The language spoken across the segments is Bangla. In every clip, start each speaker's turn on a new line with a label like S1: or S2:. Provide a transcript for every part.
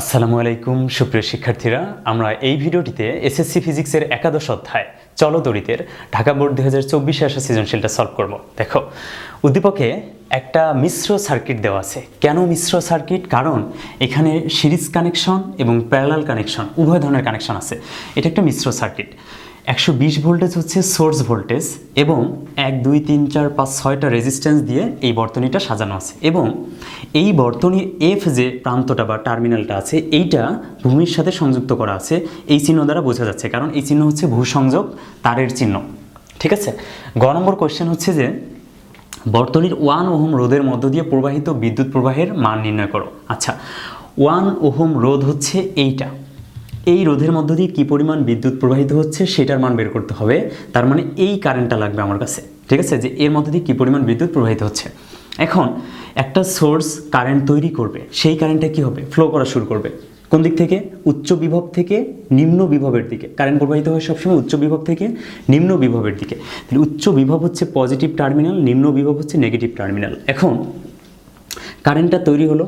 S1: আসসালামু আলাইকুম সুপ্রিয় শিক্ষার্থীরা, আমরা এই ভিডিওটিতে এসএসসি ফিজিক্সের একাদশ অধ্যায় চলতরিতের ঢাকা বোর্ড 2024-এ আসা সৃজনশীলটা সলভ করব। দেখো, উদ্দীপকে একটা মিশ্র সার্কিট দেওয়া আছে। কেন মিশ্র সার্কিট? কারণ এখানে সিরিজ কানেকশন এবং প্যারালাল কানেকশন উভয় ধরনের কানেকশন আছে। এটা একটা মিশ্র সার্কিট। 120 ভোল্টেজ হচ্ছে সোর্স ভোল্টেজ এবং 1 2 3 4 5 6টা রেজিস্ট্যান্স দিয়ে এই বর্তনীটা সাজানো আছে এবং এই বর্তনীর এফ যে প্রান্তটা বা টার্মিনালটা আছে এইটা ভূমির সাথে সংযুক্ত করা আছে। এই চিহ্ন দ্বারা বোঝা যাচ্ছে, কারণ এই চিহ্ন হচ্ছে ভূসংযোগ তারের চিহ্ন। ঠিক আছে। গ নম্বর কোয়েশ্চেন হচ্ছে যে বর্তনীর 1 ওহম রোধের মধ্য দিয়ে প্রবাহিত বিদ্যুৎ প্রবাহের মান নির্ণয় করো। আচ্ছা, 1 ওহম রোধ হচ্ছে এইটা। এই রোধের মধ্য দিয়ে কী পরিমাণ বিদ্যুৎ প্রবাহিত হচ্ছে সেটার মান বের করতে হবে। তার মানে এই কারেন্টটা লাগবে আমার কাছে। ঠিক আছে, যে এর মধ্য দিয়ে কী পরিমাণ বিদ্যুৎ প্রবাহিত হচ্ছে। এখন একটা সোর্স কারেন্ট তৈরি করবে, সেই কারেন্টটা কী হবে? ফ্লো করা শুরু করবে। কোন দিক থেকে? উচ্চ বিভব থেকে নিম্ন বিভবের দিকে। কারেন্ট প্রবাহিত হয় সবসময় উচ্চ বিভব থেকে নিম্ন বিভবের দিকে। তাহলে উচ্চ বিভব হচ্ছে পজিটিভ টার্মিনাল, নিম্ন বিভব হচ্ছে নেগেটিভ টার্মিনাল। এখন কারেন্টটা তৈরি হলো,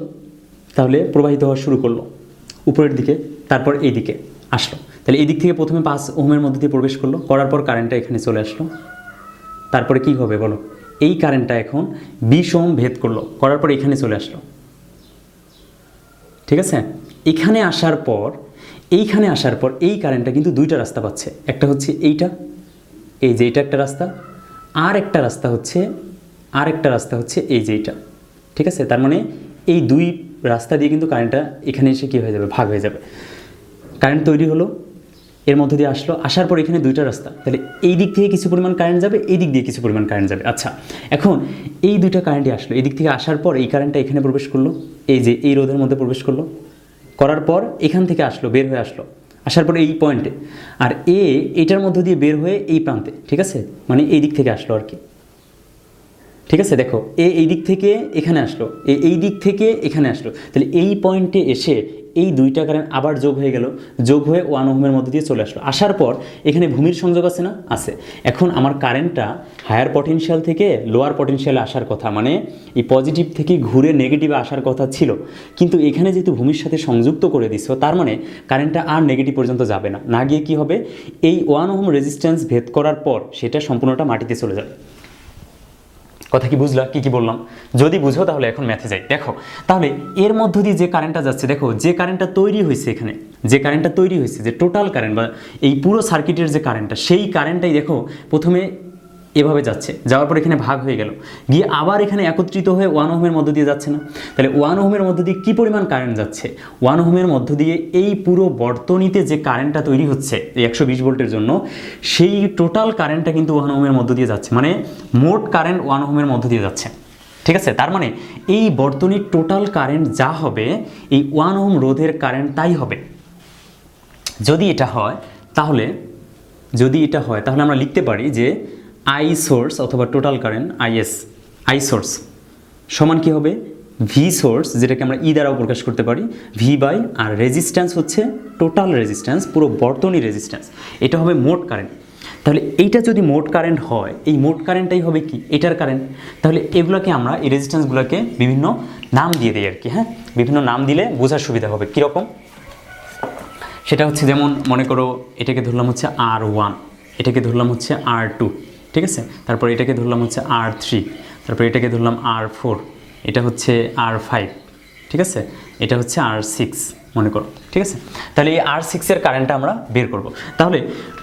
S1: তাহলে প্রবাহিত হওয়া শুরু করলো উপরের দিকে, তারপর এই দিকে আসলো। তাহলে এই দিক থেকে প্রথমে 5 ওহমের মধ্যে দিয়ে প্রবেশ করলো, করার পর কারেন্টটা এখানে চলে আসলো। তারপরে কি হবে বলো? এই কারেন্টটা এখন 20 ওহম ভেদ করলো, করার পর এখানে চলে আসলো। ঠিক আছে, এখানে আসার পর এইখানে আসার পর এই কারেন্টটা কিন্তু দুইটা রাস্তা পাচ্ছে। একটা হচ্ছে এইটা, এই যে এইটা একটা রাস্তা, আর একটা রাস্তা হচ্ছে এই যে এইটা। ঠিক আছে, তার মানে এই দুই রাস্তা দিয়ে কিন্তু কারেন্টটা এখানে এসে কী হয়ে যাবে? ভাগ হয়ে যাবে। কারেন্ট তৈরি হলো, এর মধ্যে দিয়ে আসলো, আসার পর এখানে দুইটা রাস্তা, তাহলে এই দিক থেকে কিছু পরিমাণ কারেন্ট যাবে, এই দিক দিয়ে কিছু পরিমাণ কারেন্ট যাবে। আচ্ছা, এখন এই দুইটা কারেন্টই আসলো, এই দিক থেকে আসার পর এই কারেন্টটা এখানে প্রবেশ করলো, এই যে এই রোধের মধ্যে প্রবেশ করলো, করার পর এখান থেকে আসলো, বের হয়ে আসলো, আসার পর এই পয়েন্টে, আর এটার মধ্য দিয়ে বের হয়ে এই প্রান্তে। ঠিক আছে, মানে এই দিক থেকে আসলো আর কি। ঠিক আছে, দেখো এই দিক থেকে এখানে আসলো, এই দিক থেকে এখানে আসলো, তাহলে এই পয়েন্টে এসে এই দুইটা কারেন্ট আবার যোগ হয়ে গেল, যোগ হয়ে 1 ওহমের মধ্যে দিয়ে চলে আসলো। আসার পর এখানে ভূমির সংযোগ আছে না? আছে। এখন আমার কারেন্টটা হায়ার পটেনশিয়াল থেকে লোয়ার পটেনশিয়ালে আসার কথা, মানে এই পজিটিভ থেকে ঘুরে নেগেটিভে আসার কথা ছিল, কিন্তু এখানে যেহেতু ভূমির সাথে সংযুক্ত করে দিছো, তার মানে কারেন্টটা আর নেগেটিভ পর্যন্ত যাবে না, না গিয়ে কী হবে? এই 1 ওহম রেজিস্ট্যান্স ভেদ করার পর সেটা সম্পূর্ণটা মাটিতে চলে যাবে। কথা কি বুঝলা? কি বললাম? যদি বুঝো তাহলে এখন ম্যাথে যাই। দেখো, তাহলে এর মধ্য দিয়ে যে কারেন্টটা যাচ্ছে, দেখো যে কারেন্টটা তৈরি হয়েছে এখানে, যে কারেন্টটা তৈরি হয়েছে, যে টোটাল কারেন্ট বা এই পুরো সার্কিটের যে কারেন্টটা, সেই কারেন্টটাই দেখো প্রথমে এভাবে যাচ্ছে, যাওয়ার পর এখানে ভাগ হয়ে গেল, গিয়ে আবার এখানে একত্রিত হয়ে 1 ওহমের মধ্য দিয়ে যাচ্ছে না? তাহলে 1 ওহমের মধ্য দিয়ে কী পরিমাণ কারেন্ট যাচ্ছে? 1 ওহমের মধ্য দিয়ে এই পুরো বর্তনীতে যে কারেন্টটা তৈরি হচ্ছে এই 120 ভোল্টের জন্য, সেই টোটাল কারেন্টটা কিন্তু 1 ওহমের মধ্য দিয়ে যাচ্ছে, মানে মোট কারেন্ট 1 ওহমের মধ্য দিয়ে যাচ্ছে। ঠিক আছে, তার মানে এই বর্তনীর টোটাল কারেন্ট যা হবে, এই 1 ওহম রোধের কারেন্ট তাই হবে। যদি এটা হয় তাহলে আমরা লিখতে পারি যে আই সোর্স অথবা টোটাল কারেন্ট আই সোর্স সমান কী হবে? ভি সোর্স, যেটাকে আমরা ই দ্বারাও প্রকাশ করতে পারি, ভি বাই আর রেজিস্ট্যান্স হচ্ছে টোটাল রেজিস্ট্যান্স, পুরো বর্তনী রেজিস্ট্যান্স, এটা হবে মোট কারেন্ট। তাহলে এইটা যদি মোট কারেন্ট হয়, এই মোট কারেন্টটাই হবে কি? এটার কারেন্ট। তাহলে এগুলোকে আমরা, এই রেজিস্ট্যান্সগুলোকে বিভিন্ন নাম দিয়ে দিই আর কি। হ্যাঁ, বিভিন্ন নাম দিলে বোঝার সুবিধা হবে। কীরকম? সেটা হচ্ছে, যেমন মনে করো এটাকে ধরলাম হচ্ছে R1, এটাকে ধরলাম হচ্ছে R2, ঠিক আছে, তারপর এটাকে ধরলাম হচ্ছে R3, তারপর এটাকে ধরলাম R4, এটা হচ্ছে R5, ঠিক আছে, এটা হচ্ছে R6 মনে করো। ঠিক আছে, তাহলে এই R6-এর কারেন্টটা আমরা বের করব। তাহলে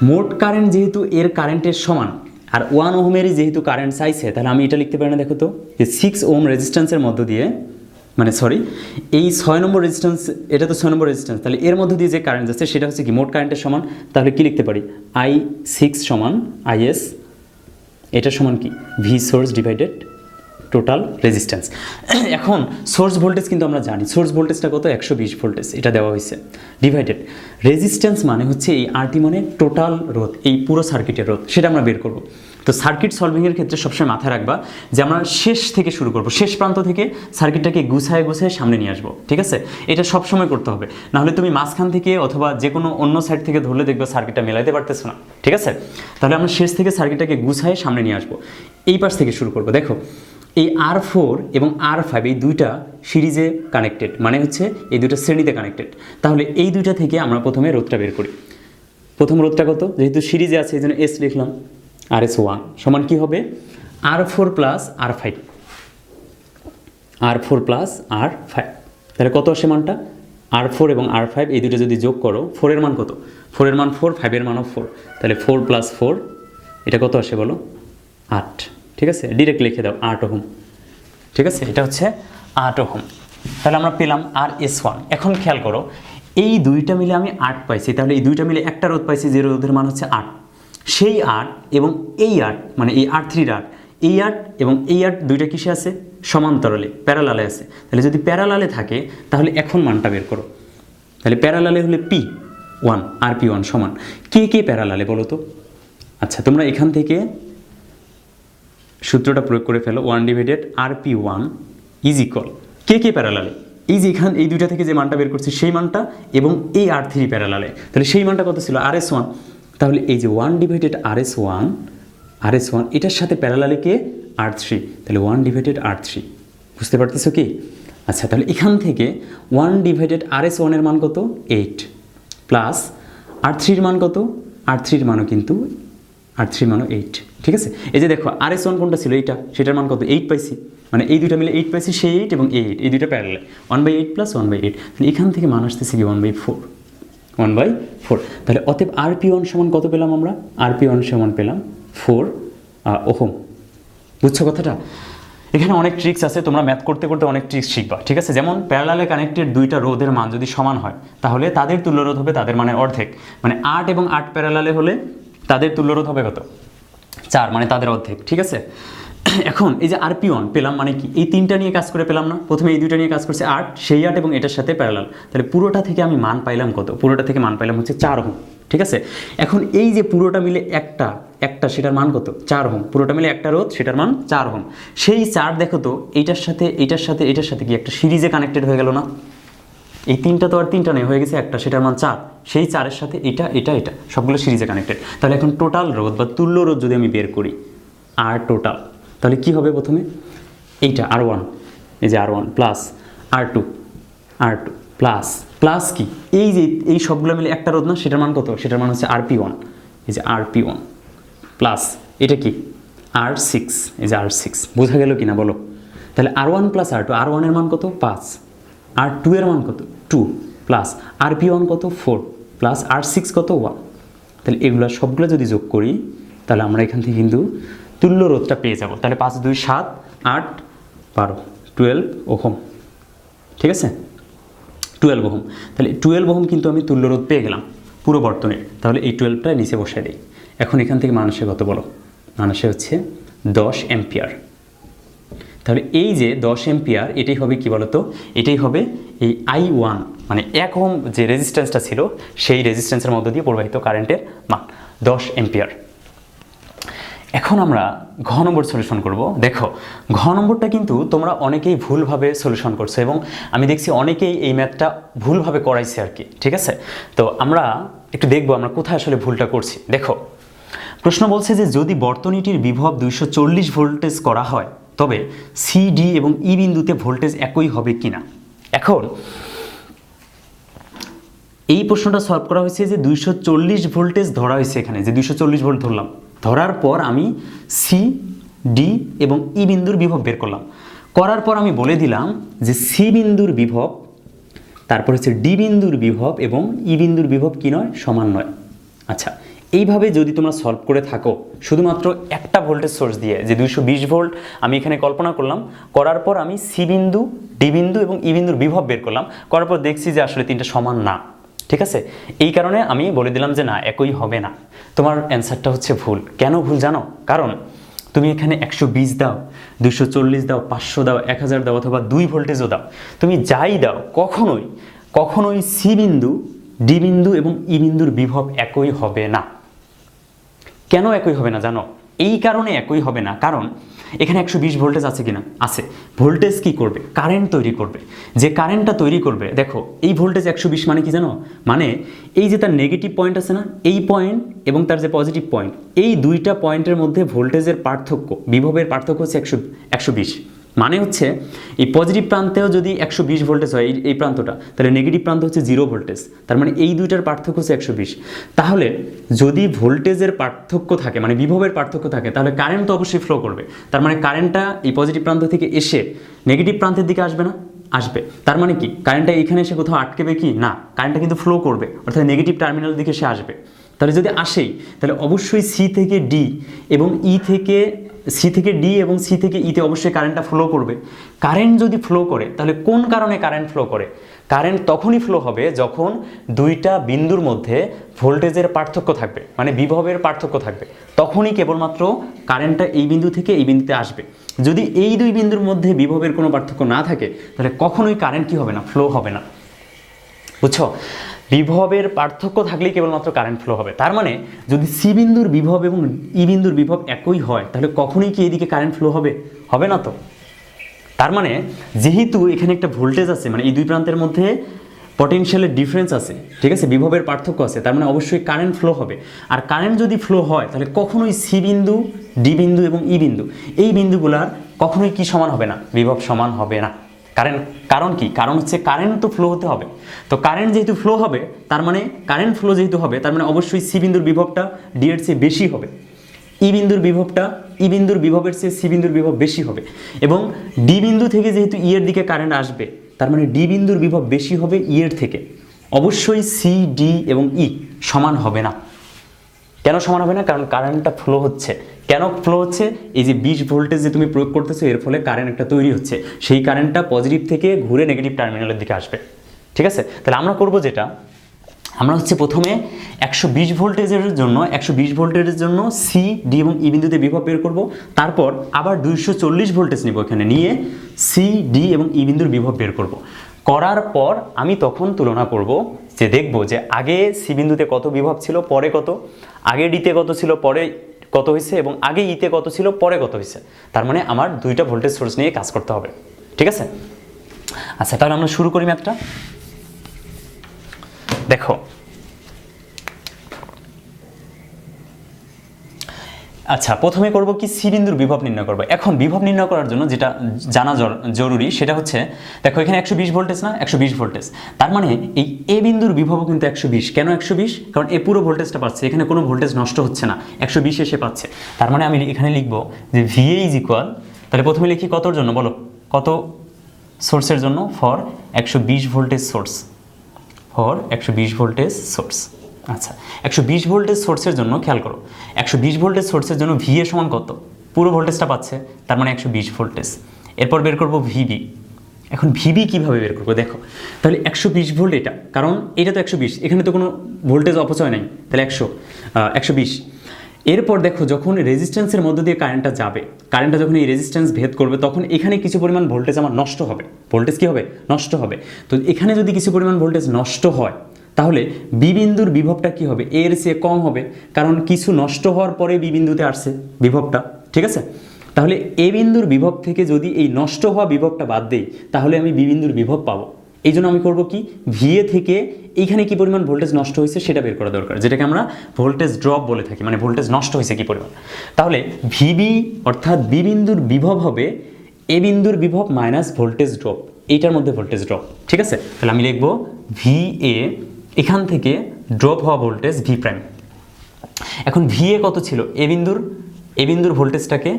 S1: মোট কারেন্ট যেহেতু এর কারেন্টের সমান, আর 1 ওহমেরই যেহেতু কারেন্ট চাইছে, তাহলে আমি এটা লিখতে পারি না? দেখো তো, যে 6 ওহম রেজিস্ট্যান্সের মধ্য দিয়ে, মানে সরি, এই 6 নম্বর রেজিস্ট্যান্স, এটা তো 6 নম্বর রেজিস্ট্যান্স, তাহলে এর মধ্যে দিয়ে যে কারেন্ট যাচ্ছে সেটা হচ্ছে কি? মোট কারেন্টের সমান। তাহলে কি লিখতে পারি? I6 সমান IS, এটা সমান কি? V source divided total resistance. এখন সোর্স ভোল্টেজ কিন্তু আমরা জানি, সোর্স ভোল্টেজটা কত? 120 ভোল্টেজ, এটা দেওয়া হয়েছে, ডিভাইডেড রেজিস্ট্যান্স মানে হচ্ছে এই আরটি, মানে টোটাল রোধ, এই পুরো সার্কিটের রোধ, সেটা আমরা বের করব। তো সার্কিট সলভিংয়ের ক্ষেত্রে সবসময় মাথায় রাখবা যে আমরা শেষ থেকে শুরু করব, শেষ প্রান্ত থেকে সার্কিটটাকে গুছায় সামনে নিয়ে আসবো। ঠিক আছে, এটা সবসময় করতে হবে, নাহলে তুমি মাঝখান থেকে অথবা যে কোনো অন্য সাইড থেকে ধরলে দেখবে সার্কিটটা মেলাইতে পারতেছো না। ঠিক আছে, তাহলে আমরা শেষ থেকে সার্কিটটাকে গুছায় সামনে নিয়ে আসবো। এই পাশ থেকে শুরু করবো। দেখো, এই R4 এবং R5 এই দুইটা সিরিজে কানেক্টেড, মানে হচ্ছে এই দুইটা শ্রেণীতে কানেক্টেড। তাহলে এই দুইটা থেকে আমরা প্রথমে রোধটা বের করি। প্রথম রোধটা কত, যেহেতু সিরিজে আছে এই জন্য S লিখলাম, RS1 সমান কি হবে R4 plus R5, R4 plus R5। তাহলে কত আসে মানটা, R4 এবং R5 এই দুটো যদি যোগ করো, 4 এর মান কত, 4 এর মান 4, 5 এর মানও 4, তাহলে 4 প্লাস 4 এটা কত আসে বলো, 8। ঠিক আছে, ডিরেক্ট লিখে দাও 8 ওহম। ঠিক আছে, এটা হচ্ছে 8 ওহম। তাহলে আমরা পেলাম RS1। এখন খেয়াল করো, এই দুইটা মিলে আমি 8 পাইছি, তাহলে এই দুইটা মিলে একটা রোধ পাইছি যে রোধের মান হচ্ছে 8। সেই 8 এবং এই 8 মানে এই R3 8, এই 8 এবং এই 8 দুইটা কিসে আছে, সমান্তরালে প্যারালালে আছে। তাহলে যদি প্যারালালে থাকে তাহলে এখন মানটা বের করো। তাহলে প্যারালালে হলে P1 RP1 সমান কে কে প্যারালালে বলো তো। আচ্ছা, তোমরা এখান থেকে সূত্রটা প্রয়োগ করে ফেলো, 1/RP1 ইজ ইকুয়াল কে কে প্যারালালে, এই যে এখান এই দুইটা থেকে যে মানটা বের করছি সেই মানটা এবং এই R3 প্যারালালে, তাহলে সেই মানটা কত ছিল RS1। তাহলে এই যে 1/RS1 এটার সাথে প্যারালালে কে R3, তাহলে 1/R3। বুঝতে পারতেছো কি? আচ্ছা, তাহলে এখান থেকে 1/RS1 এর মান কত 8 প্লাস R3 এর মান কত, R3 এর মানও কিন্তু R3 মানও 8। ঠিক আছে, এই যে দেখো RS1 কোনটা ছিল এইটা, সেটার মান কত 8 পাইছি, মানে এই দুইটা মিলে 8 পাইছি, সেই 8 এবং এই 8 এই দুইটা প্যারালালে 1/8 প্লাস 1/8, তাহলে এখান থেকে মান আসতেছে কি 1/4। তাহলে অতএব RP1 সমান কত পেলাম আমরা, RP1 সমান পেলাম 4 ওহম। বুঝছো কথাটা? এখানে অনেক ট্রিক্স আছে, তোমরা ম্যাথ করতে করতে অনেক ট্রিক্স শিখবা। ঠিক আছে, যেমন প্যারালালে কানেক্টেড দুইটা রোধের মান যদি সমান হয় তাহলে তাদের তুল্য রোধ হবে তাদের মানের অর্ধেক, মানে 8 এবং 8 প্যারালালে হলে তাদের তুল্য রোধ হবে কত, 4, মানে তাদের অর্ধেক। ঠিক আছে, এখন এই যে RP1 পেলাম মানে কি, এই তিনটা নিয়ে কাজ করে পেলাম না, প্রথমে এই দুইটা নিয়ে কাজ করছে 8, সেই 8 এবং এটার সাথে প্যারালাল, তাহলে পুরোটা থেকে আমি মান পাইলাম কত, পুরোটা থেকে মান পাইলাম হচ্ছে 4 ওহম। ঠিক আছে, এখন এই যে পুরোটা মিলে একটা সেটার মান কত 4 ওহম, পুরোটা মিলে একটা রোধ সেটার মান 4 ওহম। সেই 4 দেখো তো এইটার সাথে এটার সাথে এটার সাথে কি একটা সিরিজে কানেক্টেড হয়ে গেল না, এই তিনটা তো আর তিনটা নেই, হয়ে গেছে একটা, সেটার মান 4, সেই 4 এর সাথে এটা সবগুলো সিরিজে কানেক্টেড। তাহলে এখন টোটাল রোধ বা তুল্য রোধ যদি আমি বের করি আর টোটাল, তাহলে কি হবে, প্রথমে এইটা R1, এই যে R1 প্লাস R2 প্লাস কি এই যে এই সবগুলো মিলে একটা রোধ না, সেটার মান কত, সেটার মান হচ্ছে RP1, এই যে RP1 প্লাস এটা কি R6, এই যে R6। বোঝা গেল কিনা বলো? তাহলে R1 প্লাস R2, R1 এর মান কত 5, R2 এর মান কত 2 প্লাস RP1 কত 4 প্লাস R6 কত 1। তাহলে এগুলো সবগুলো যদি যোগ করি তাহলে আমরা এখান থেকে কিন্তু তুল্য রোধটা পেয়ে যাব। তাহলে 5 2 7 8 12 12 ওহম। ঠিক আছে, 12 ওহম। তাহলে 12 ওহম কিন্তু আমি তুল্য রোধ পেয়ে গেলাম পুরো বর্তনের। তাহলে এই 12টা নিচে বসাই দিই। এখন এখান থেকে মান আসে কত বলো, মান আসে হচ্ছে 10 অ্যাম্পিয়ার। তাহলে এই যে 10 অ্যাম্পিয়ার এটাই হবে কি বলতো, এটাই হবে এই I1 মানে 1 ওহম যে রেজিস্ট্যান্সটা ছিল সেই রেজিস্ট্যান্সের মধ্য দিয়ে প্রবাহিত কারেন্টের মান 10 অ্যাম্পিয়ার। এখন আমরা ঘ নম্বর সলিউশন করব। দেখো ঘ নম্বরটা কিন্তু তোমরা অনেকেই ভুলভাবে সলিউশন করছো এবং আমি দেখছি অনেকেই এই ম্যাথটা ভুলভাবে করাইছে আর কি। ঠিক আছে, তো আমরা একটু দেখবো আমরা কোথায় আসলে ভুলটা করছি। দেখো প্রশ্ন বলছে যে যদি বর্তনীটির বিভব 240 ভোল্টেজ করা হয় তবে সি ডি এবং ই বিন্দুতে ভোল্টেজ একই হবে কিনা। এখন এই প্রশ্নটা সলভ করা হয়েছে যে 240 ভোল্টেজ ধরা হয়েছে এখানে, যে 240 ভোল্ট ধরলাম, ধরার পর আমি সি ডি এবং ই বিন্দুর বিভব বের করলাম। করার পর আমি বলে দিলাম যে সি বিন্দুর বিভব, তারপর হচ্ছে ডি বিন্দুর বিভব এবং ই বিন্দুর বিভব কি নয়, সমান নয়। আচ্ছা, এইভাবে যদি তোমরা সলভ করে থাকো শুধুমাত্র একটা ভোল্টেজ সোর্স দিয়ে, যে 220 ভোল্ট আমি এখানে কল্পনা করলাম, করার পর আমি সি বিন্দু, ডি বিন্দু এবং ই বিন্দুর বিভব বের করলাম, করার পর দেখছি যে আসলে তিনটা সমান না। ঠিক আছে, এই কারণে আমি বলে দিলাম যে না, একই হবে না। তোমার অ্যান্সারটা হচ্ছে ভুল। কেন ভুল জানো? কারণ তুমি এখানে 120 দাও, 240 দাও, 500 দাও, 1000 দাও, অথবা 2 ভোল্টেজও দাও, তুমি যাই দাও, কখনোই সি বিন্দু, ডি বিন্দু এবং ই বিন্দুর বিভব একই হবে না। কেন একই হবে না জানো? এই কারণে একই হবে না, কারণ এখানে 120 ভোল্টেজ আছে কিনা, আছে। ভোল্টেজ কি করবে, কারেন্ট তৈরি করবে। যে কারেন্টটা তৈরি করবে, দেখো এই ভোল্টেজ 120 মানে কি জানো, মানে এই যে তার নেগেটিভ পয়েন্ট আছে না, এই পয়েন্ট এবং তার যে পজিটিভ পয়েন্ট, এই দুইটা পয়েন্টের মধ্যে ভোল্টেজের পার্থক্য, বিভবের পার্থক্য হচ্ছে 120। মানে হচ্ছে এই পজিটিভ প্রান্তেও যদি 120 ভোল্টেজ হয় এই প্রান্তটা, তাহলে নেগেটিভ প্রান্ত হচ্ছে 0 ভোল্টেজ। তার মানে এই দুইটার পার্থক্য হচ্ছে 120। তাহলে যদি ভোল্টেজের পার্থক্য থাকে, মানে বিভবের পার্থক্য থাকে, তাহলে কারেন্ট তো অবশ্যই ফ্লো করবে। তার মানে কারেন্টটা এই পজিটিভ প্রান্ত থেকে এসে নেগেটিভ প্রান্তের দিকে আসবে না? আসবে। তার মানে কি কারেন্টটা এখানে এসে কোথাও আটকেবে কি? না, কারেন্টটা কিন্তু ফ্লো করবে, অর্থাৎ নেগেটিভ টার্মিনালের দিকে সে আসবে। তাহলে যদি আসেই, তাহলে অবশ্যই সি থেকে ডি এবং সি থেকে ডি এবং সি থেকে ইতে অবশ্যই কারেন্টটা ফ্লো করবে। কারেন্ট যদি ফ্লো করে, তাহলে কোন কারণে কারেন্ট ফ্লো করে? কারেন্ট তখনই ফ্লো হবে যখন দুইটা বিন্দুর মধ্যে ভোল্টেজের পার্থক্য থাকবে, মানে বিভবের পার্থক্য থাকবে, তখনই কেবলমাত্র কারেন্টটা এই বিন্দু থেকে এই বিন্দুতে আসবে। যদি এই দুই বিন্দুর মধ্যে বিভবের কোনো পার্থক্য না থাকে, তাহলে কখনোই কারেন্ট কি হবে না? ফ্লো হবে না। বুঝছো? বিভবের পার্থক্য থাকলেই কেবলমাত্র কারেন্ট ফ্লো হবে। তার মানে যদি সি বিন্দুর বিভব এবং ই বিন্দুর বিভব একই হয়, তাহলে কখনোই কি এদিকে কারেন্ট ফ্লো হবে? হবে না তো। তার মানে যেহেতু এখানে একটা ভোল্টেজ আছে, মানে এই দুই প্রান্তের মধ্যে পটেনশিয়ালের ডিফারেন্স আছে, ঠিক আছে, বিভবের পার্থক্য আছে, তার মানে অবশ্যই কারেন্ট ফ্লো হবে। আর কারেন্ট যদি ফ্লো হয়, তাহলে কখনোই সি বিন্দু, ডি বিন্দু এবং ই বিন্দু, এই বিন্দুগুলার কখনোই কি সমান হবে না? বিভব সমান হবে না। কারণ কি? কারণ হচ্ছে কারেন্ট তো ফ্লো হতে হবে। তো কারেন্ট যেহেতু ফ্লো হবে, তার মানে কারেন্ট ফ্লো যেহেতু হবে, তার মানে অবশ্যই সি বিন্দুর বিভবটা ডি এর চেয়ে বেশি হবে, ই বিন্দুর বিভবটা ই বিন্দুর বিভবের চেয়ে সি বিন্দুর বিভব বেশি হবে, এবং ডি বিন্দু থেকে যেহেতু ই এর দিকে কারেন্ট আসবে, তার মানে ডি বিন্দুর বিভব বেশি হবে ই এর থেকে। অবশ্যই সি, ডি এবং ই সমান হবে না। কেন সমান হবে না? কারণ কারেন্টটা ফ্লো হচ্ছে। কেন ফ্লো হচ্ছে? এই যে 20 ভোল্টেজ যে তুমি প্রয়োগ করতেছো, এর ফলে কারেন্ট একটা তৈরি হচ্ছে, সেই কারেন্টটা পজিটিভ থেকে ঘুরে নেগেটিভ টার্মিনালের দিকে আসবে। ঠিক আছে? তাহলে আমরা করব যেটা, আমরা হচ্ছে প্রথমে 120 ভোল্টেজের জন্য সি, ডি এবং ই বিন্দুতে বিভব বের করব। তারপর আবার 240 ভোল্টেজ নিব, এখানে নিয়ে সি, ডি এবং ই বিন্দুর বিভব বের করব। করার পর আমি তখন তুলনা করব, যে দেখব যে আগে সি বিন্দুতে কত বিভব ছিল, পরে কত, আগে ডিতে কত ছিল, পরে কত হয়েছে, এবং আগে ইতে কত ছিল, পরে কত হয়েছে। তার মানে আমার দুইটা ভোল্টেজ সোর্স নিয়ে কাজ করতে হবে। ঠিক আছে? আচ্ছা, তাহলে আমরা শুরু করি ম্যাথটা। দেখো, আচ্ছা প্রথমে করব কি, সি বিন্দুর বিভব নির্ণয় করব। এখন বিভব নির্ণয় করার জন্য যেটা জানা জরুরি সেটা হচ্ছে, দেখো এখানে 120 ভোল্টেজ না, 120 ভোল্টেজ, তার মানে এই এ বিন্দুর বিভবও কিন্তু 120। কেন 120? কারণ এ পুরো ভোল্টেজটা পাচ্ছে, এখানে কোনো ভোল্টেজ নষ্ট হচ্ছে না, 120 এসে পাচ্ছে। তার মানে আমি এখানে লিখব যে ভিএ ইজ ইকুয়াল, তাহলে প্রথমে লিখি কতর জন্য বলো, কত সোর্সের জন্য? For 120 voltage source, for 120 voltage source. আচ্ছা, 120 ভোল্টেজ সোর্সের জন্য খেয়াল করো, 120 ভোল্টেজ সোর্সের জন্য ভিএ সমান কত? পুরো ভোল্টেজটা পাচ্ছে, তার মানে 120 ভোল্টেজ। এরপর বের করব ভিবি। এখন ভিবি কিভাবে বের করবো? দেখো, তাহলে 120 ভোল্ট এটা, কারণ এটা তো 120, এখানে তো কোনো ভোল্টেজ অপচয় নেই, তাহলে 120। এরপর দেখো, যখন রেজিস্ট্যান্সের মধ্য দিয়ে কারেন্টটা যাবে, কারেন্টটা যখন এই রেজিস্ট্যান্স ভেদ করবে, তখন এখানে কিছু পরিমাণ ভোল্টেজ আমার নষ্ট হবে। ভোল্টেজ কি হবে? নষ্ট হবে। তো এখানে যদি কিছু পরিমাণ ভোল্টেজ নষ্ট হয়, তাহলে বি বিন্দুর বিভবটা কি হবে? এর চেয়ে কম হবে, কারণ কিছু নষ্ট হওয়ার পরে বি বিন্দুতে আসছে বিভবটা। ঠিক আছে? তাহলে এ বিন্দুর বিভব থেকে যদি এই নষ্ট হওয়া বিভবটা বাদ দেই, তাহলে আমি বি বিন্দুর বিভব পাবো। এই জন্য আমি করবো কি, ভিএ থেকে এইখানে কি পরিমাণ ভোল্টেজ নষ্ট হয়েছে সেটা বের করা দরকার, যেটাকে আমরা ভোল্টেজ ড্রপ বলে থাকি, মানে ভোল্টেজ নষ্ট হয়েছে কি পরিমাণ। তাহলে ভিবি অর্থাৎ বি বিন্দুর বিভব হবে এ বিন্দুর বিভব মাইনাস ভোল্টেজ ড্রপ, এইটার মধ্যে ভোল্টেজ ড্রপ। ঠিক আছে? তাহলে আমি লিখবো ভিএ, এখান থেকে ড্রপ হওয়া ভোল্টেজ ভি প্রাইম। এখন ভিএ কত ছিল? এ বিন্দুর ভোল্টেজটাকে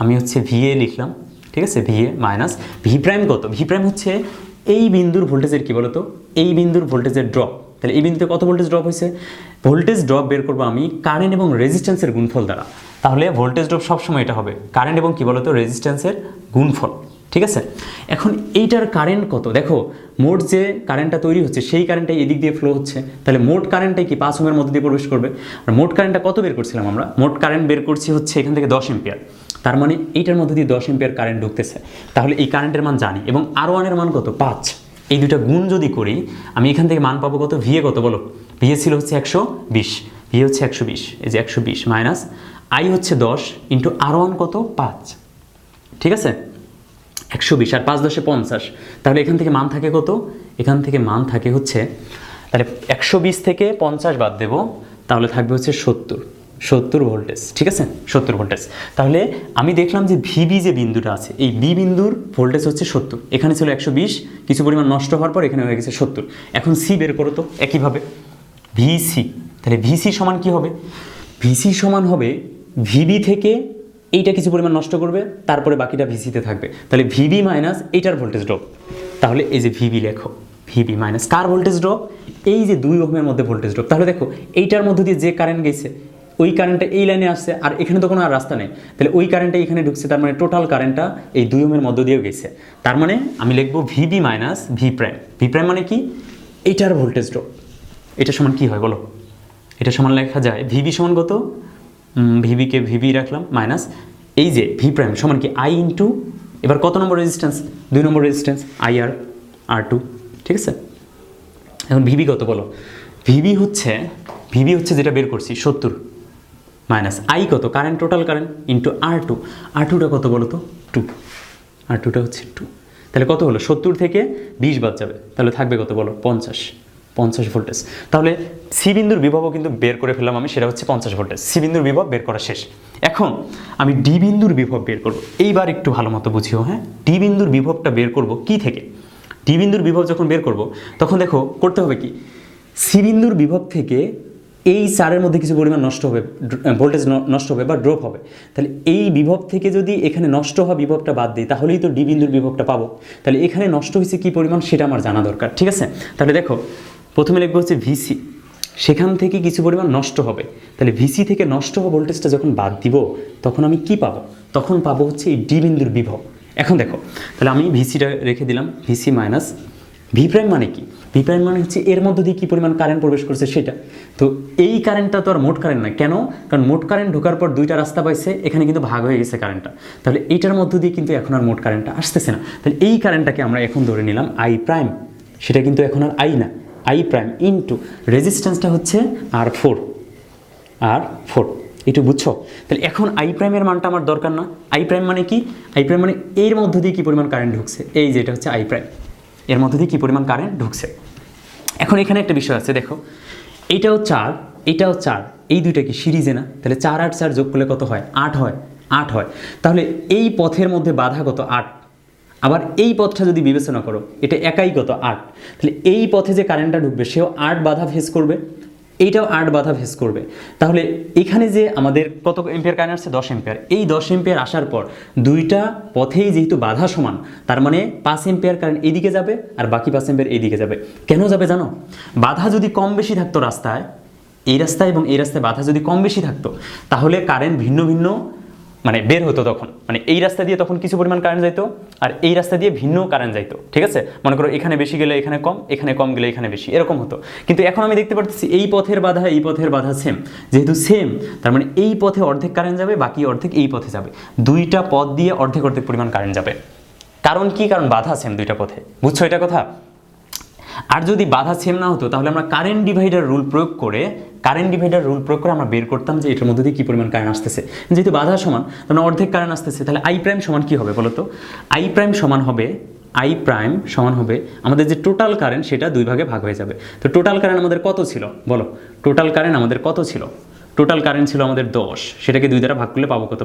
S1: আমি হচ্ছে ভিএ লিখলাম। ঠিক আছে? ভিএ মাইনাস ভি প্রাইম কত? ভি প্রাইম হচ্ছে এই বিন্দুর ভোল্টেজের কি বলতো, এই বিন্দুর ভোল্টেজের ড্রপ। তাহলে এই বিন্দুতে কত ভোল্টেজ ড্রপ হয়েছে? ভোল্টেজ ড্রপ বের করবো আমি কারেন্ট এবং রেজিস্ট্যান্সের গুণফল দ্বারা। তাহলে ভোল্টেজ ড্রপ সবসময় এটা হবে কারেন্ট এবং কি বলতো, রেজিস্ট্যান্সের গুণফল। ঠিক আছে? এখন এইটার কারেন্ট কত? দেখো, মোট যে কারেন্টটা তৈরি হচ্ছে সেই কারেন্টটাই এদিক দিয়ে ফ্লো হচ্ছে, তাহলে মোট কারেন্টটাই কি 5 ওহমের মধ্যে দিয়ে প্রবেশ করবে। আর মোট কারেন্টটা কত বের করছিলাম আমরা? মোট কারেন্ট বের করছি হচ্ছে এখান থেকে 10 এম্পিয়ার। তার মানে এইটার মধ্যে দিয়ে 10 এম্পিয়ার কারেন্ট ঢুকতেছে। তাহলে এই কারেন্টের মান জানি, এবং R1 এর মান কত? 5। এই দুটা গুণ যদি করি, আমি এখান থেকে মান পাবো কত? ভিএ কত বলো? ভিএ ছিল হচ্ছে 120, ভিএ হচ্ছে 120, এই যে 120 মাইনাস আই হচ্ছে 10 ইন্টু R1 কত? 5। ঠিক আছে? 120 আর 5 10 50। তাহলে এখান থেকে মান থাকে কত? এখান থেকে মান থাকে হচ্ছে, তাহলে 120 থেকে 50 বাদ দেব, তাহলে থাকবে হচ্ছে 70। 70 ভোল্টেজ, ঠিক আছে, 70 ভোল্টেজ। তাহলে আমি দেখলাম যে ভিবি যে বিন্দুটা আছে, এই বি বিন্দুর ভোল্টেজ হচ্ছে 70, এখানে ছিল 120, কিছু পরিমাণ নষ্ট হওয়ার পর এখানে হয়ে গেছে 70। এখন সি বের করো তো একইভাবে, ভিসি। তাহলে ভিসি সমান কি হবে? ভিসি সমান হবে ভিবি থেকে এইটা কিছু পরিমাণ নষ্ট করবে, তারপরে বাকিটা ভিসিতে থাকবে। তাহলে ভিবি মাইনাস এইটার ভোল্টেজ ড্রপ। তাহলে এই যে ভিবি লেখো, ভিবি মাইনাস কার ভোল্টেজ ড্রপ? এই যে 2 ওহমের মধ্যে ভোল্টেজ ড্রপ। তাহলে দেখো এইটার মধ্যে দিয়ে যে কারেন্ট গেছে, ওই কারেন্টটা এই লাইনে আসছে, আর এখানে তো কোনো আর রাস্তা নেই, তাহলে ওই কারেন্টটা এখানে ঢুকছে, তার মানে টোটাল কারেন্টটা এই 2 ওহমের মধ্য দিয়েও গেছে। তার মানে আমি লিখবো VB minus V prime. V prime মানে কি? এইটার ভোল্টেজ ড্রপ। এটা সমান কি হয় বলো? এটা সমান লেখা যায় ভিবি সমান কত? ভিবিকে ভিবি রাখলাম মাইনাস এই যে ভি প্রাইম সমান কি আই ইন্টু, এবার কত নম্বর রেজিস্ট্যান্স? 2 নম্বর resistance, I R R two, ঠিক আছে। এখন ভিবি কত বলো? ভিবি হচ্ছে যেটা বের করছি 70 মাইনাস আই কত? কারেন্ট, টোটাল কারেন্ট, ইন্টু আর টু। আর টুটা কত বলো তো? 2। আর টুটা হচ্ছে 2। তাহলে কত হলো? 70 থেকে 20 বাদ যাবে, তাহলে থাকবে কত বলো? 50 ভোল্টেজ। তাহলে সি বিন্দুর বিভবও কিন্তু বের করে ফেললাম আমি, সেটা হচ্ছে 50 ভোল্টেজ। সি বিন্দুর বিভব বের করা শেষ। এখন আমি ডি বিন্দুর বিভব বের করব। এইবার একটু ভালো মতো বুঝিও, হ্যাঁ। ডি বিন্দুর বিভবটা বের করব কি থেকে? ডি বিন্দুর বিভব যখন বের করব তখন দেখো করতে হবে কি, সি বিন্দুর বিভব থেকে এই চারের মধ্যে কিছু পরিমাণ নষ্ট হবে, ভোল্টেজ নষ্ট হবে বা ড্রপ হবে। তাহলে এই বিভব থেকে যদি এখানে নষ্ট হওয়া বিভবটা বাদ দিই, তাহলেই তো ডি বিন্দুর বিভবটা পাবো। তাহলে এখানে নষ্ট হয়েছে কি পরিমাণ সেটা আমার জানা দরকার, ঠিক আছে। তাহলে দেখো প্রথমে লিখবো হচ্ছে ভিসি, সেখান থেকে কিছু পরিমাণ নষ্ট হবে। তাহলে ভিসি থেকে নষ্ট হওয়া ভোল্টেজটা যখন বাদ দিব তখন আমি কি পাবো? তখন পাবো হচ্ছে এই ডি বিন্দুর বিভব। এখন দেখো, তাহলে আমি ভিসিটা রেখে দিলাম, ভিসি মাইনাস ভি প্রাইম মানে কি? ভি প্রাইম মানে হচ্ছে এর মধ্যে দিয়ে কী পরিমাণ কারেন্ট প্রবেশ করছে সেটা। তো এই কারেন্টটা তো আর মোট কারেন্ট না, কেন? কারণ মোট কারেন্ট ঢোকার পর 2টা রাস্তা পাইছে, এখানে কিন্তু ভাগ হয়ে গেছে কারেন্টটা। তাহলে এইটার মধ্য দিয়ে কিন্তু এখন আর মোট কারেন্টটা আসতেছে না। তাহলে এই কারেন্টটাকে আমরা এখন ধরে নিলাম আই প্রাইম, সেটা কিন্তু এখন আর আই না, আই প্রাইম ইন্টু রেজিস্ট্যান্সটা হচ্ছে R4। একটু বুঝছো? তাহলে এখন আই প্রাইমের মানটা আমার দরকার না। আই প্রাইম মানে কি? আই প্রাইম মানে এর মধ্য দিয়ে কী পরিমাণ কারেন্ট ঢুকছে, এই যে এটা হচ্ছে আই প্রাইম, এর মধ্যে দিয়ে কী পরিমাণ কারেন্ট ঢুকছে। এখন এখানে একটা বিষয় আছে, দেখো এইটাও 4, এইটাও 4, এই দুইটা কি সিরিজে না? তাহলে 4 আর 4 যোগ করলে কত হয়? 8 হয়। তাহলে এই পথের মধ্যে বাধা কত? 8। আবার এই পথটা যদি বিবেচনা করো, এটা একাই কত? 8। তাহলে এই পথে যে কারেন্টটা ঢুকবে সেও 8 বাধা ফেস করবে, এইটাও 8 বাধা ফেস করবে। তাহলে এখানে যে আমাদের কত এম্পিয়ার কারেন্ট আসছে? 10 এম্পিয়ার। এই 10 এম্পিয়ার আসার পর দুইটা পথেই যেহেতু বাধা সমান, তার মানে 5 এম্পিয়ার কারেন্ট এইদিকে যাবে আর বাকি 5 এম্পিয়ার এইদিকে যাবে। কেন যাবে জানো? বাধা যদি কম বেশি থাকতো রাস্তায়, এই রাস্তায় এবং এই রাস্তায় বাধা যদি কম বেশি থাকতো, তাহলে কারেন্ট ভিন্ন ভিন্ন মানে বের হতো তখন, মানে এই রাস্তা দিয়ে তখন কিছু পরিমাণ কারেন্ট যাইতো আর এই রাস্তা দিয়ে ভিন্ন কারেন্ট যাইতো, ঠিক আছে। মনে করো এখানে বেশি গেলে এখানে কম, এখানে কম গেলে এখানে বেশি, এরকম হতো। কিন্তু এখন আমি দেখতে পাচ্ছি এই পথের বাধা এই পথের বাধা সেম, যেহেতু সেম তার মানে এই পথে অর্ধেক কারেন্ট যাবে, বাকি অর্ধেক এই পথে যাবে। দুইটা পথ দিয়ে অর্ধেক পরিমাণ কারেন্ট যাবে। কারণ কি? কারণ বাধা সেম দুইটা পথে, বুঝছো এটা কথা? আর যদি বাধা সেম না হতো তাহলে আমরা কারেন্ট ডিভাইডার রুল প্রয়োগ করে আমরা বের করতাম যে এটার মধ্যে দিয়ে কী পরিমাণ কারেন্ট আসতেছে। যেহেতু বাধা সমান তাহলে অর্ধেক কারেন্ট আসতেছে, তাহলে আই প্রাইম সমান কী হবে বলো তো? আই প্রাইম সমান হবে আমাদের যে টোটাল কারেন্ট সেটা 2 ভাগে ভাগ হয়ে যাবে। তো টোটাল কারেন্ট আমাদের কত ছিল বলো? টোটাল কারেন্ট আমাদের কত ছিল? টোটাল কারেন্ট ছিল আমাদের 10, সেটাকে 2 দ্বারা ভাগ করলে পাবো কত?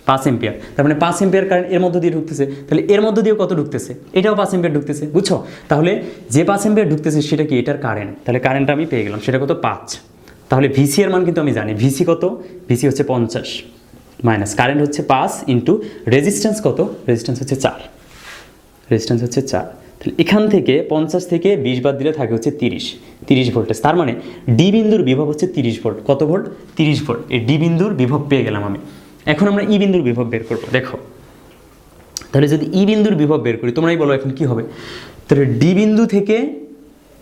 S1: 5 এম্পিয়ার। তার মানে 5 এম্পিয়ার কারেন্ট এর মধ্যে দিয়ে ঢুকতেছে, তাহলে এর মধ্যে দিয়েও কত ঢুকতেছে? এটাও 5 এম্পিয়ার ঢুকতেছে, বুঝছো? তাহলে যে 5 এম্পিয়ার ঢুকতেছে সেটা কি? এটার কারেন্ট। তাহলে কারেন্টটা আমি পেয়ে গেলাম, সেটা কত? 5। তাহলে ভিসি এর মান কিন্তু আমি জানি, ভিসি কত? ভিসি হচ্ছে 50 মাইনাস কারেন্ট হচ্ছে 5 ইন্টু রেজিস্ট্যান্স কত? রেজিস্ট্যান্স হচ্ছে 4। তাহলে এখান থেকে 50 থেকে 20 বাদ দিলে থাকে হচ্ছে 30 ভোল্টেজ। তার মানে ডি বিন্দুর বিভব হচ্ছে 30 ভোল্ট। কত ভোল্ট? 30 ভোল্ট। এই ডি বিন্দুর বিভব পেয়ে গেলাম আমি। এখন আমরা ই বিন্দুর বিভব বের করবো। দেখো তাহলে যদি ই বিন্দুর বিভব বের করি, তোমরাই বলো এখন কি হবে? তাহলে ডি বিন্দু থেকে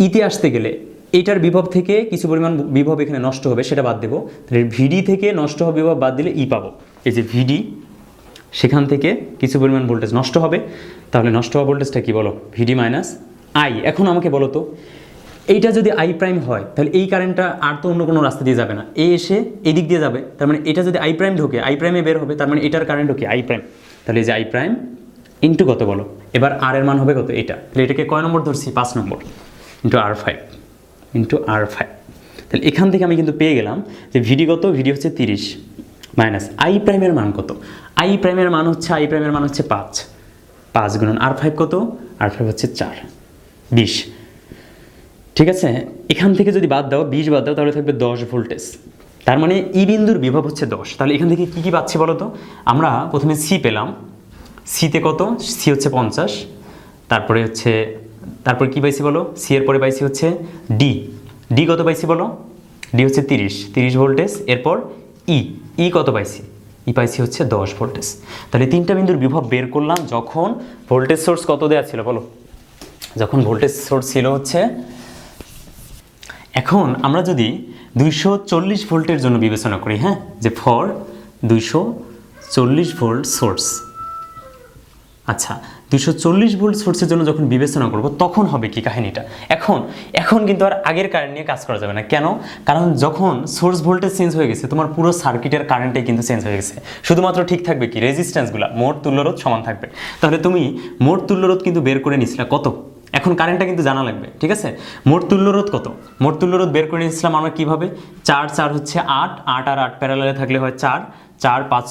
S1: ইতে আসতে গেলে এইটার বিভব থেকে কিছু পরিমাণ বিভব এখানে নষ্ট হবে, সেটা বাদ দেবো। তাহলে ভিডি থেকে নষ্ট হওয়া বিভব বাদ দিলে ই পাবো। এই যে ভিডি, সেখান থেকে কিছু পরিমাণ ভোল্টেজ নষ্ট হবে, তাহলে নষ্ট হওয়া ভোল্টেজটা কি বলো? ভিডি মাইনাস আই। এখন আমাকে বলো তো, এইটা যদি আই প্রাইম হয় তাহলে এই কারেন্টটা আর তো অন্য কোনো রাস্তা দিয়ে যাবে না, এসে এই দিক দিয়ে যাবে। তার মানে এটা যদি আই প্রাইম ঢোকে, আই প্রাইমে বের হবে, তার মানে এটার কারেন্ট ঢোকে আই প্রাইম। তাহলে এই যে আই প্রাইম ইন্টু কত বলো? এবার আর এর মান হবে কত? এটা। তাহলে এটাকে কয় নম্বর ধরছি? 5 নম্বর ইন্টু R5। তাহলে এখান থেকে আমি কিন্তু পেয়ে গেলাম যে ভিডি কত, ভিডি হচ্ছে 30 মাইনাস আই প্রাইমের মান কত, আই প্রাইমের মান হচ্ছে 5, 5 গুণন R5 কত, R5 হচ্ছে 4, 20। ঠিক আছে, এখান থেকে যদি বাদ দাও 20 বাদ দাও তাহলে থাকবে 10 ভোল্টেজ। তার মানে ই বিন্দুর বিভব হচ্ছে 10। তাহলে এখান থেকে কী পাচ্ছি বলো তো? আমরা প্রথমে সি পেলাম, সিতে কত, সি হচ্ছে 50, তারপরে কী পাইছি বলো, সি এর পরে পাইছি হচ্ছে ডি কত পাইছি বলো, ডি হচ্ছে 30 ভোল্টেজ। এরপর ই কত পাইছি, পাইছি হচ্ছে 10 ভোল্টেজ। তাহলে তিনটা বিন্দুর বিভব বের করলাম যখন ভোল্টেজ সোর্স কত দেওয়া ছিল বলো, যখন ভোল্টেজ সোর্স ছিল হচ্ছে, এখন আমরা যদি 240 ভোল্টের জন্য বিবেচনা করি, হ্যাঁ, যে ফর 240 ভোল্ট সোর্স, আচ্ছা 240 ভোল্ট সোর্সের জন্য যখন বিবেচনা করব তখন হবে কি কাহিনীটা। এখন কিন্তু আর আগের কারেন্ট নিয়ে কাজ করা যাবে না। কেন? কারণ যখন সোর্স ভোল্টেজ চেঞ্জ হয়ে গেছে তোমার পুরো সার্কিটের কারেন্টটাই কিন্তু চেঞ্জ হয়ে গেছে। শুধুমাত্র ঠিক থাকবে কি, রেজিস্ট্যান্সগুলো, মোট তুল্যরোধ সমান থাকবে। তাহলে তুমি মোট তুল্যরোধ কিন্তু বের করে নিছিলা কত, এখন কারেন্টটা কিন্তু জানা লাগবে। ঠিক আছে, মোট তুল্যরোধ কত, মোট তুল্যরোধ বের করে নিয়েছিলাম আমরা কীভাবে, 4 হচ্ছে 8 আর 8 প্যারালালে থাকলে হয় 4, 5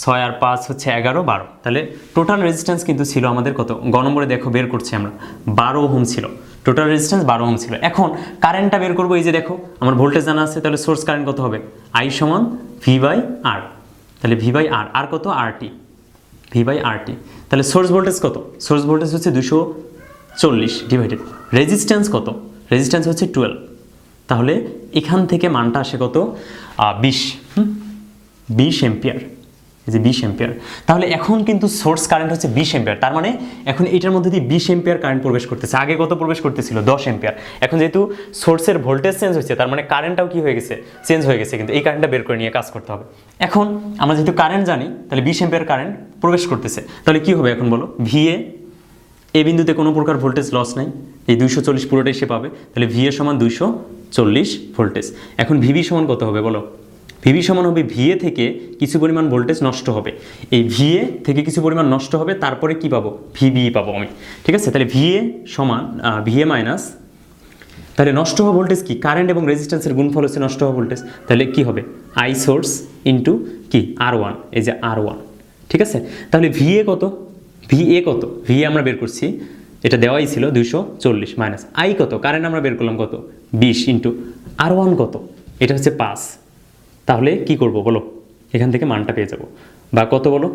S1: 6 আর 5 হচ্ছে 11 12। তাহলে টোটাল রেজিস্ট্যান্স কিন্তু ছিল আমাদের কত, গ নম্বরে দেখো বের করছি আমরা, 12 ওহম ছিল, টোটাল রেজিস্ট্যান্স 12 ওহম ছিল। এখন কারেন্টটা বের করবো, এই যে দেখো আমার ভোল্টেজ জানা আছে, তাহলে সোর্স কারেন্ট কত হবে, আই সমান V/R। তাহলে V/R, আর কত, RT, V/RT। তাহলে সোর্স ভোল্টেজ কত, সোর্স ভোল্টেজ হচ্ছে 240 ডিভাইডেড রেজিস্ট্যান্স কত, রেজিস্ট্যান্স হচ্ছে 12। তাহলে এখান থেকে মানটা আসে কত, 20 এম্পিয়ার, এই যে 20 এম্পিয়ার। তাহলে এখন কিন্তু সোর্স কারেন্ট হচ্ছে 20 এম্পিয়ার। তার মানে এখন এটার মধ্যে দিয়ে 20 এম্পিয়ার কারেন্ট প্রবেশ করতেছে। আগে কত প্রবেশ করতেছিল, 10 এম্পিয়ার। এখন যেহেতু সোর্সের ভোল্টেজ চেঞ্জ হয়েছে, তার মানে কারেন্টটাও কি হয়ে গেছে, চেঞ্জ হয়ে গেছে। কিন্তু এই কারেন্টটা বের করে নিয়ে কাজ করতে হবে। এখন আমরা যেহেতু কারেন্ট জানি, তাহলে 20 এম্পিয়ার কারেন্ট প্রবেশ করতেছে। তাহলে কি হবে এখন বলো, VA, এই বিন্দুতে কোনো প্রকার ভোল্টেজ লস নাই, এই 240 পুরোটাই সে পাবে। তাহলে VA সমান 240 ভোল্টেজ। এখন VB সমান কত হবে বলো, VB সমান হবে VA থেকে কিছু পরিমাণ ভোল্টেজ নষ্ট হবে, এই VA থেকে কিছু পরিমাণ নষ্ট হবে, তারপরে কি পাবো, VB পাবো আমি। ঠিক আছে, তাহলে VA সমান VA মাইনাস, তাহলে নষ্ট হওয়া ভোল্টেজ কি, কারেন্ট এবং রেজিস্ট্যান্সের গুণফল হচ্ছে নষ্ট হওয়া ভোল্টেজ। তাহলে কি হবে, আই সোর্স ইন্টু কি R1, এই যে R1। ঠিক আছে, তাহলে VA কত, VA আমরা বের করছি, এটা দেওয়াই ছিল 240 মাইনাস আই কত, কারেন্ট আমরা বের করলাম কত, 20 ইন্টু R1 কত, এটা হচ্ছে 5। তাহলে কি করব বলো, এখান থেকে মানটা পেয়ে যাব, বা কত বলো,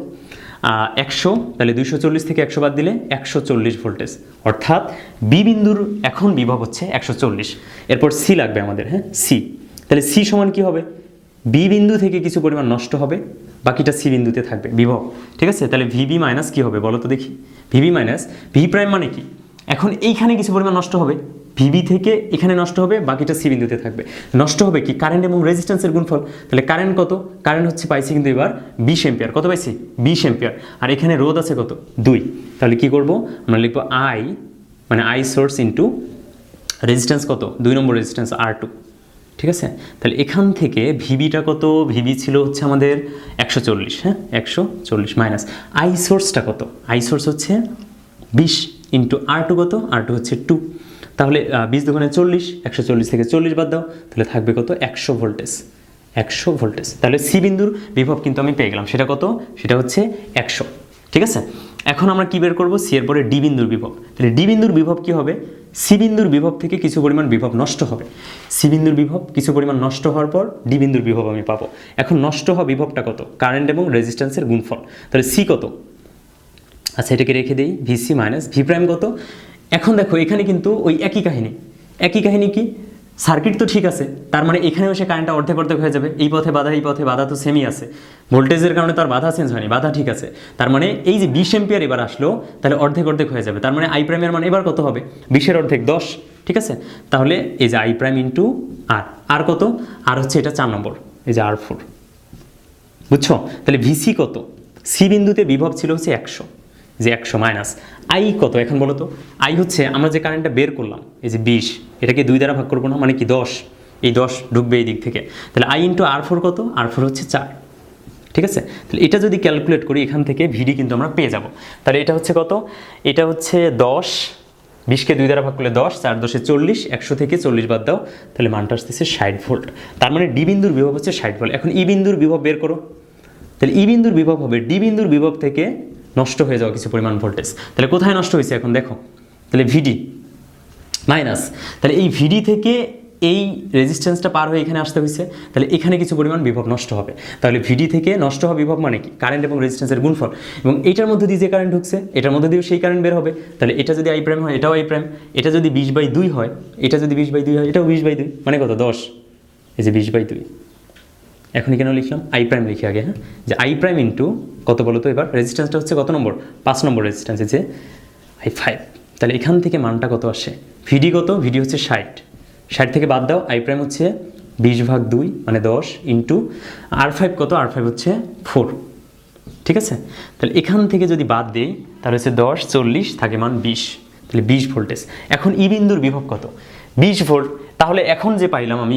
S1: 100। তাহলে 240 থেকে 100 বাদ দিলে 140 ভোল্টেজ, অর্থাৎ বি বিন্দুর এখন বিভব হচ্ছে 140। এরপর সি লাগবে আমাদের, হ্যাঁ, সি। তাহলে সি সমান কি হবে, বি বিন্দু থেকে কিছু পরিমাণ নষ্ট হবে, বাকিটা সি বিন্দুতে থাকবে বিভব। ঠিক আছে, তাহলে ভিবি মাইনাস কী হবে বলো তো দেখি, ভিবি মাইনাস ভি প্রাইম মানে কি, এখন এইখানে কিছু পরিমাণ নষ্ট হবে, ভিবি থেকে এখানে নষ্ট হবে, বাকিটা সি বিন্দুতে থাকবে। নষ্ট হবে কি, কারেন্ট এবং রেজিস্ট্যান্সের গুণফল। তাহলে কারেন্ট কত, কারেন্ট হচ্ছে পাইছি কিন্তু এবার 20 এম্পিয়ার, কত পাইছি 20 এম্পিয়ার, আর এখানে রোধ আছে কত 2। তাহলে কি করব, আমরা লিখবো আই, মানে আই সোর্স ইন্টু রেজিস্ট্যান্স কত, 2 নম্বর রেজিস্ট্যান্স R2। ঠিক আছে, তাহলে এখান থেকে ভিবিটা কত, ভিবি ছিল হচ্ছে আমাদের 140, হ্যাঁ 140 মাইনাস আই সোর্সটা কত, আই সোর্স হচ্ছে 20 ইন্টু R2 কত, R2 হচ্ছে 2। তাহলে 20 দুগুণে 40, 140 থেকে 40 বাদ দাও, তাহলে থাকবে কত, 100 ভোল্টেজ, 100 ভোল্টেজ। তাহলে সি বিন্দুর বিভব কিন্তু আমি পেয়ে গেলাম, সেটা কত, সেটা হচ্ছে 100। ঠিক আছে, এখন আমরা কি বের করবো, সি এর পরে ডি বিন্দুর বিভব। তাহলে ডি বিন্দুর বিভব কি হবে, সি বিন্দুর বিভব থেকে কিছু পরিমাণ বিভব নষ্ট হবে, সি বিন্দুর বিভব কিছু পরিমাণ নষ্ট হওয়ার পর ডি বিন্দুর বিভব আমি পাবো। এখন নষ্ট হওয়া বিভবটা কত, কারেন্ট এবং রেজিস্ট্যান্সের গুণফল। তাহলে সি কত, আচ্ছা এটাকে রেখে দিই, ভিসি মাইনাস ভি প্রাইম কত। এখন দেখো এখানে কিন্তু ওই একই কাহিনী কি, সার্কিট তো ঠিক আছে, তার মানে এখানে এসে কারেন্টটা অর্ধেক অর্ধেক হয়ে যাবে, এই পথে বাধা, এই পথে বাধা তো সেমই আছে, ভোল্টেজের কারণে তার বাধা চেঞ্জ হয়নি, বাধা ঠিক আছে। তার মানে এই যে 20 এম্পিয়ার এবার আসলো, তাহলে অর্ধেক অর্ধেক হয়ে যাবে, তার মানে আই প্রাইমের মান এবার কত হবে, 20-এর অর্ধেক 10। ঠিক আছে, তাহলে এই যে আই প্রাইম ইন্টু আর কত, আর হচ্ছে এটা 4 নম্বর, এই যে R4, বুঝছো। তাহলে ভিসি কত, সি বিন্দুতে বিভব ছিল হচ্ছে 100, যে 100 মাইনাস আই কত, এখন বলো তো, আই হচ্ছে আমরা যে কারেন্টটা বের করলাম, এই যে 20, এটাকে 2 দ্বারা ভাগ করবো না, মানে কি 10, এই 10 ঢুকবে এই দিক থেকে। তাহলে আই ইন্টু R4 কত, R4 হচ্ছে 4। ঠিক আছে, তাহলে এটা যদি ক্যালকুলেট করি এখান থেকে ভিডি কিন্তু আমরা পেয়ে যাব। তাহলে এটা হচ্ছে কত, এটা হচ্ছে 10 20কে 2 দ্বারা ভাগ করলে 10, 4 10 40, 100 থেকে 40 বাদ দাও, তাহলে মানটা আসতেছে 60 ভোল্ট। তার মানে ডি বিন্দুর বিভব হচ্ছে 60 ভোল্ট। এখন ই বিন্দুর বিভব বের করো, তাহলে ই বিন্দুর বিভব হবে ডি বিন্দুর বিভব থেকে নষ্ট হয়ে যাওয়া কিছু পরিমাণ ভোল্টেজ। তাহলে কোথায় নষ্ট হয়েছে এখন দেখো, তাহলে ভিডি মাইনাস, তাহলে এই ভিডি থেকে এই রেজিস্ট্যান্সটা পার হয়ে এখানে আসতে হয়েছে, তাহলে এখানে কিছু পরিমাণ বিভব নষ্ট হবে। তাহলে ভিডি থেকে নষ্ট হওয়া বিভব মানে কি, কারেন্ট এবং রেজিস্ট্যান্সের গুণফল, এবং এইটার মধ্যে দিয়ে যে কারেন্ট ঢুকছে এটার মধ্যে দিয়েও সেই কারেন্ট বের হবে। তাহলে এটা যদি আই প্রাইম হয় এটাও আই প্রাইম, এটা যদি 20/2 হয়, এটা যদি 20/2 হয়, এটাও 20/2, মানে কত 10, এই যে 20/2। এখন কেন লিখলাম আই প্রাইম লিখি আগে, হ্যাঁ, যে আই প্রাইম ইন্টু কত বলো তো এবার, রেজিস্ট্যান্সটা হচ্ছে কত নম্বর, 5 নম্বর রেজিস্ট্যান্স, যে i5। তাহলে এখান থেকে মানটা কত আসে, ভিডি কত, ভিডি হচ্ছে 60 থেকে বাদ দাও, আই প্রাইম হচ্ছে 20/2 মানে 10 ইন্টু R5 কত, R5 হচ্ছে 4, ঠিক আছে। তাহলে এখান থেকে যদি বাদ দিই তাহলে হচ্ছে 10 40 থাকে মান 20, তাহলে 20 ভোল্টেজ। এখন ই বিন্দুর বিভব কত, 20 ভোল্ট। তাহলে এখন যে পাইলাম আমি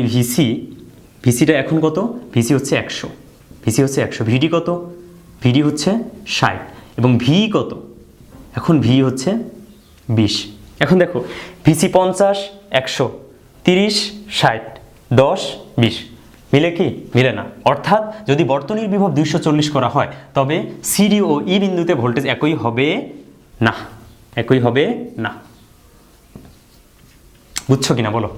S1: ভিসিটা এখন কত, ভিসি হচ্ছে 100, ভিসি হচ্ছে 100, ভিডি কত, ভিডি হচ্ছে 60, এবং ভি কত, এখন ভি হচ্ছে 20। এখন দেখো ভিসি 50 100 30 60 10 20 মিলে কি, মিলে না। অর্থাৎ যদি বর্তনীর বিভব 240 করা হয় তবে সিডি ও ই বিন্দুতে ভোল্টেজ একই হবে না, একই হবে না। বুঝছো কিনা বলো।